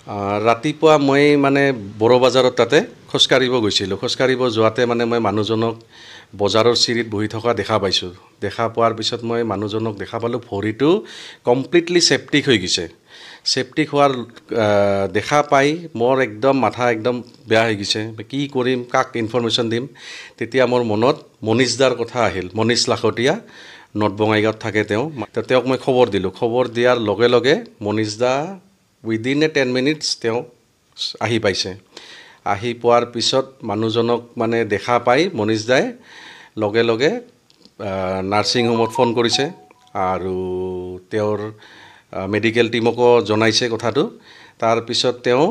ৰাতিপুৱা মই মানে বড়ো বাজাৰত তাতে খোজকাঢ়িব গৈছিলোঁ। খোজকাঢ়িব যোৱাতে মানে মই মানুহজনক বজাৰৰ চিৰিত বহি থকা দেখা পাইছোঁ। দেখা পোৱাৰ পিছত মই মানুহজনক দেখা পালোঁ ভৰিটো কমপ্লিটলি চেপ্টিক হৈ গৈছে। চেপ্টিক হোৱাৰ দেখা পাই মোৰ একদম মাথা একদম বেয়া হৈ গৈছে। কি কৰিম, কাক ইনফৰমেশ্যন দিম। তেতিয়া মোৰ মনত মনীষ দাৰ কথা আহিল। মনীষ লাখটীয়া নৰ্থ বঙাইগাঁৱত থাকে তেওঁ। তেওঁক মই খবৰ দিলোঁ। খবৰ দিয়াৰ লগে লগে মনীষ দা উইদিন এ 10 মিনিটছ তেওঁ আহি পাইছে। আহি পোৱাৰ পিছত মানুহজনক মানে দেখা পাই মনীষ দাই লগে লগে নাৰ্ছিং হোমত ফোন কৰিছে আৰু তেওঁৰ মেডিকেল টিমকো জনাইছে কথাটো। তাৰপিছত তেওঁ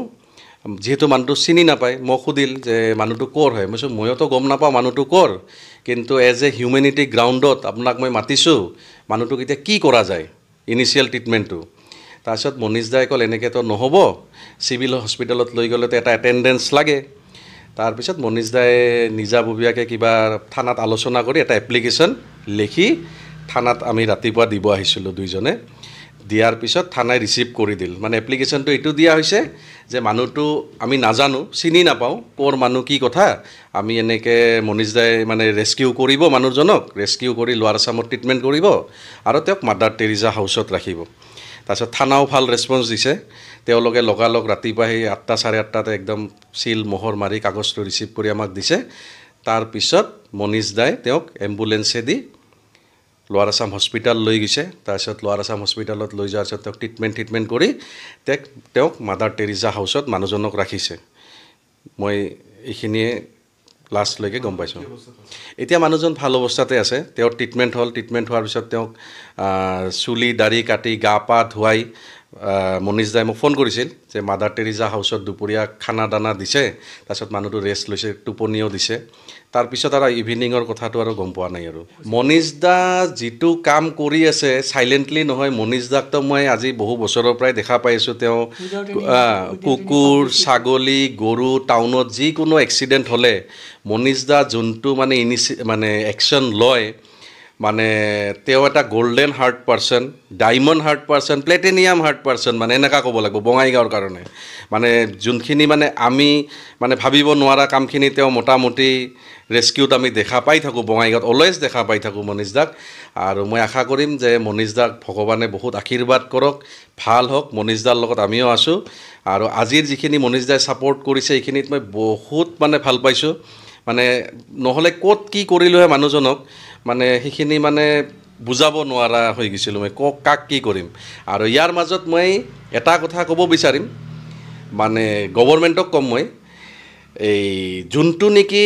যিহেতু মানুহটো চিনি নাপায়, মোক সুধিল যে মানুহটো ক'ৰ হয়। মই কৈছোঁ ময়োতো গম নাপাওঁ মানুহটো ক'ৰ, কিন্তু এজ এ হিউমেনিটি গ্ৰাউণ্ডত আপোনাক মই মাতিছোঁ, মানুহটোক এতিয়া কি কৰা যায় ইনিচিয়েল ট্ৰিটমেণ্টটো। তাৰপিছত মনীষ দাই ক'ল এনেকৈতো নহ'ব, চিভিল হস্পিটেলত লৈ গ'লেতো এটা এটেণ্ডেঞ্চ লাগে। তাৰপিছত মনীষ দাই নিজাববীয়াকৈ কিবা থানাত আলোচনা কৰি এটা এপ্লিকেশ্যন লিখি থানাত আমি ৰাতিপুৱা দিব আহিছিলোঁ দুইজনে। দিয়াৰ পিছত থানাই ৰিচিভ কৰি দিল। মানে এপ্লিকেশ্যনটো এইটো দিয়া হৈছে যে মানুহটো আমি নাজানো, চিনি নাপাওঁ, ক'ৰ মানুহ কি কথা। আমি এনেকৈ মনীষ দাই মানে ৰেস্কিউ কৰিব মানুহজনক, ৰেস্কিউ কৰি লোৱাৰ আছামত ট্ৰিটমেণ্ট কৰিব আৰু তেওঁক মাদাৰ টেৰিজা হাউচত ৰাখিব। তাৰপিছত থানাও ভাল ৰেছপঞ্চ দিছে। তেওঁলোকে লগালগ ৰাতিপুৱা সেই 8টা 8:30 একদম চিল মোহৰ মাৰি কাগজটো ৰিচিভ কৰি আমাক দিছে। তাৰপিছত মনীষ দাই তেওঁক এম্বুলেঞ্চেদি লোৱাৰ আছাম হস্পিটেল লৈ গৈছে। তাৰপিছত লোৱাৰ আছাম হস্পিটেলত লৈ যোৱাৰ পিছত তেওঁক ট্ৰিটমেণ্ট কৰি তেওঁক মাদাৰ টেৰিজা হাউচত মানুহজনক ৰাখিছে। মই এইখিনিয়ে লাষ্টলৈকে গম পাইছোঁ। এতিয়া মানুহজন ভাল অৱস্থাতে আছে। তেওঁৰ ট্ৰিটমেণ্ট হ'ল। ট্ৰিটমেণ্ট হোৱাৰ পিছত তেওঁক চুলি দাড়ি কাটি গা পা ধুৱাই মনীষ দাই মোক ফোন কৰিছিল যে মাদাৰ টেৰিজা হাউচত দুপৰীয়া খানা দানা দিছে। তাৰপিছত মানুহটো ৰেষ্ট লৈছে, টোপনিও দিছে। তাৰপিছত আৰু ইভিনিঙৰ কথাটো আৰু গম পোৱা নাই। আৰু মনীষ দা যিটো কাম কৰি আছে চাইলেণ্টলি নহয়। মনীষ দাকতো মই আজি বহু বছৰৰ পৰাই দেখা পাই আছোঁ। তেওঁ কুকুৰ, ছাগলী, গৰু টাউনত যিকোনো এক্সিডেণ্ট হ'লে মনীষ দা যোনটো মানে একশ্যন লয়, মানে তেওঁ এটা golden heart person, diamond heart person, platinum heart person, মানে এনেকুৱা ক'ব লাগিব বঙাইগাঁৱৰ কাৰণে। মানে যোনখিনি মানে আমি মানে ভাবিব নোৱাৰা কামখিনি তেওঁ মোটামুটি ৰেস্কিউত আমি দেখা পাই থাকোঁ বঙাইগাঁৱত, অলৱেজ দেখা পাই থাকোঁ মনীষ দাক। আৰু মই আশা কৰিম যে মনীষ দাক ভগৱানে বহুত আশীৰ্বাদ কৰক, ভাল হওক। মনীষ দাৰ লগত আমিও আছোঁ। আৰু আজিৰ যিখিনি মনীষ দাই ছাপৰ্ট কৰিছে এইখিনিত মই বহুত মানে ভাল পাইছোঁ। মানে নহ'লে ক'ত কি কৰিলোঁ হয় মানুহজনক, মানে সেইখিনি মানে বুজাব নোৱাৰা হৈ গৈছিলোঁ মই, কাক কি কৰিম। আৰু ইয়াৰ মাজত মই এটা কথা ক'ব বিচাৰিম, মানে গভৰ্ণমেণ্টক ক'ম মই, এই যোনটো নেকি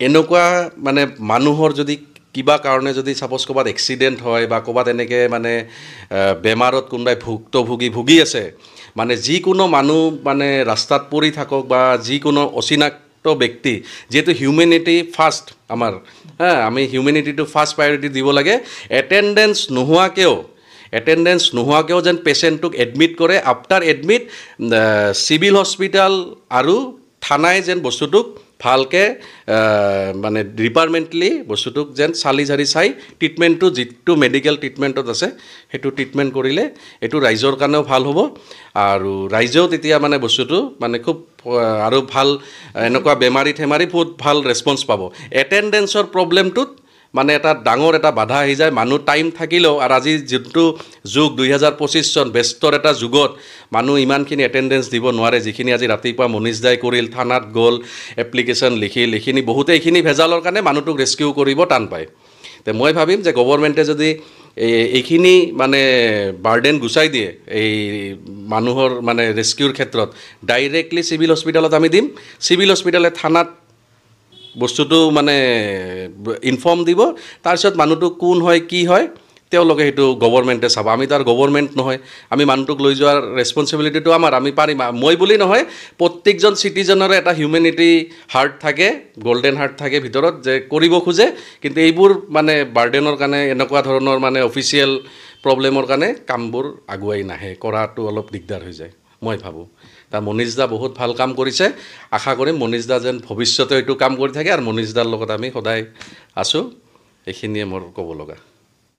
এনেকুৱা মানে মানুহৰ যদি কিবা কাৰণে যদি ছাপ'জ ক'ৰবাত এক্সিডেণ্ট হয় বা ক'ৰবাত এনেকৈ মানে বেমাৰত কোনোবাই ভুগি আছে, মানে যিকোনো মানুহ মানে ৰাস্তাত পৰি থাকক বা যিকোনো অচিনাক্ত ব্যক্তি, যিহেতু হিউমেনিটি ফাৰ্ষ্ট আমাৰ, আমি হিউমেনিটিটো ফাৰ্ষ্ট প্ৰায়ৰিটি দিব লাগে। এটেণ্ডেঞ্চ নোহোৱাকৈও যেন পেচেণ্টটোক এডমিট কৰে। আফটাৰ এডমিট চিভিল হস্পিটেল আৰু থানাই যেন বস্তুটোক ভালকৈ মানে ডিপাৰ্টমেণ্টলি বস্তুটোক যেন চালি জাৰি চাই ট্ৰিটমেণ্টটো যিটো মেডিকেল ট্ৰিটমেণ্টত আছে সেইটো ট্ৰিটমেণ্ট কৰিলে এইটো ৰাইজৰ কাৰণেও ভাল হ'ব। আৰু ৰাইজেও তেতিয়া মানে বস্তুটো মানে খুব আৰু ভাল এনেকুৱা বেমাৰী বহুত ভাল ৰেছপঞ্চ পাব। এটেণ্ডেঞ্চৰ প্ৰব্লেমটোত মানে এটা ডাঙৰ এটা বাধা আহি যায়। মানুহ টাইম থাকিলেও, আৰু আজি যোনটো যুগ 2025 চন, ব্যস্তৰ এটা যুগত মানুহ ইমানখিনি এটেণ্ডেঞ্চ দিব নোৱাৰে। যিখিনি আজি ৰাতিপুৱা মনীষ দাই কৰিল, থানাত গ'ল, এপ্লিকেশ্যন লিখিল, এইখিনি বহুতে এইখিনি ভেজালৰ কাৰণে মানুহটোক ৰেস্কিউ কৰিব টান পায়। তো মই ভাবিম যে গভৰ্ণমেণ্টে যদি এইখিনি মানে বাৰ্ডেন গুচাই দিয়ে এই মানুহৰ মানে ৰেস্কিউৰ ক্ষেত্ৰত, ডাইৰেক্টলি চিভিল হস্পিটেলত আমি দিম। চিভিল হস্পিটেলে থানাত বস্তুটো মানে ইনফৰ্ম দিব। তাৰপিছত মানুহটো কোন হয় কি হয় তেওঁলোকে সেইটো গভৰ্ণমেণ্টে চাব। আমি তাৰ গভৰ্ণমেণ্ট নহয়, আমি মানুহটোক লৈ যোৱাৰ ৰেছপঞ্চিবিলিটিটো আমাৰ, আমি পাৰিম। মই বুলি নহয়, প্ৰত্যেকজন চিটিজেনৰে এটা হিউমেনিটি হাৰ্ট থাকে, গল্ডেন হাৰ্ট থাকে ভিতৰত, যে কৰিব খোজে। কিন্তু এইবোৰ মানে বাৰ্ডেনৰ কাৰণে, এনেকুৱা ধৰণৰ মানে অফিচিয়েল প্ৰব্লেমৰ কাৰণে কামবোৰ আগুৱাই নাহে, কৰাটো অলপ দিগদাৰ হৈ যায় মই ভাবোঁ। তাৰ মনীষ দা বহুত ভাল কাম কৰিছে। আশা কৰিম মনীষ দা যেন ভৱিষ্যতে এইটো কাম কৰি থাকে, আৰু মনীষ দাৰ লগত আমি সদায় আছোঁ। এইখিনিয়ে মোৰ ক'ব লগা।